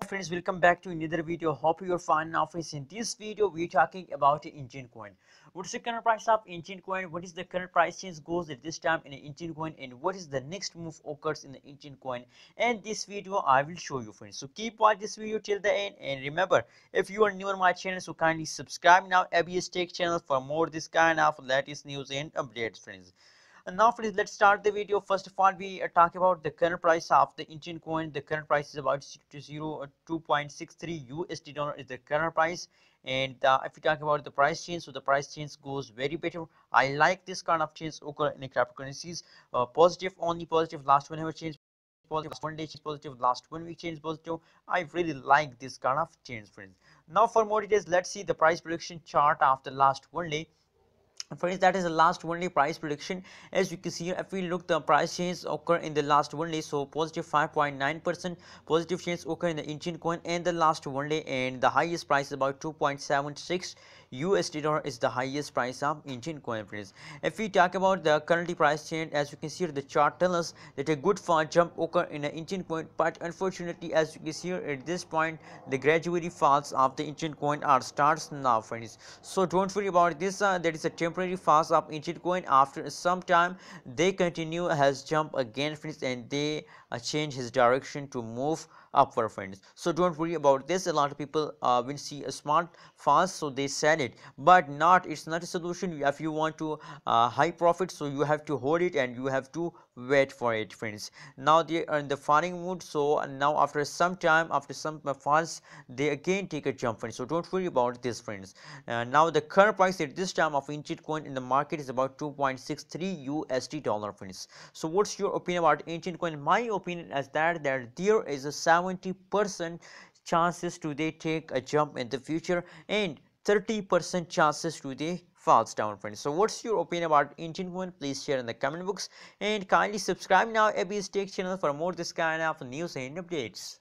Friends, welcome back to another video. Hope you're fine now. Friends, in this video we're talking about Enjin Coin. What's the current price of Enjin Coin? What is the current price change goes at this time in Enjin Coin, and what is the next move occurs in the Enjin Coin? And this video I will show you, friends. So keep watch this video till the end, and remember, if you are new on my channel, so kindly subscribe now ABS Tech channel for more this kind of latest news and updates, friends. And now friends, let's start the video. First of all, we talk about the current price of the Enjin Coin. The current price is about 2.63 USD dollar is the current price. And if we talk about the price change, so the price change goes very better. I like this kind of change occur in cryptocurrencies. Positive, only positive. Last one ever change positive, last 1 day change positive, last 1 week change positive. I really like this kind of change, friends. Now for more details, let's see the price prediction chart after last 1 day. Friends, that is the last 1 day price prediction. As you can see here, if we look the price change occur in the last 1 day, so positive 5.9% positive change occur in the Enjin Coin and the last 1 day, and the highest price is about 2.76 USD dollar is the highest price of Enjin Coin, friends. If we talk about the currently price change, as you can see here, the chart tells us that a good fast jump occur in the Enjin Coin, but unfortunately, as you can see here, at this point the gradually falls of the Enjin Coin are starts now, friends. So don't worry about this. That is a temporary fast of Enjin Coin. After some time they continue has jump again, friends, and they change his direction to move upward, friends. So don't worry about this. A lot of people will see a smart fast, so they sell it, but it's not a solution. If you want to high profit, so you have to hold it and you have to wait for it, friends. Now they are in the farming mood, so now after some time, after some falls, they again take a jump, friends. So don't worry about this, friends. Now the current price at this time of Enjin Coin in the market is about 2.63 USD dollar, friends. So what's your opinion about Enjin Coin? My opinion is that there is a 70% chances to they take a jump in the future and 30% chances to they falls down, friends. So what's your opinion about Enjin Coin? Please share in the comment box and kindly subscribe now ABS Tech channel for more this kind of news and updates.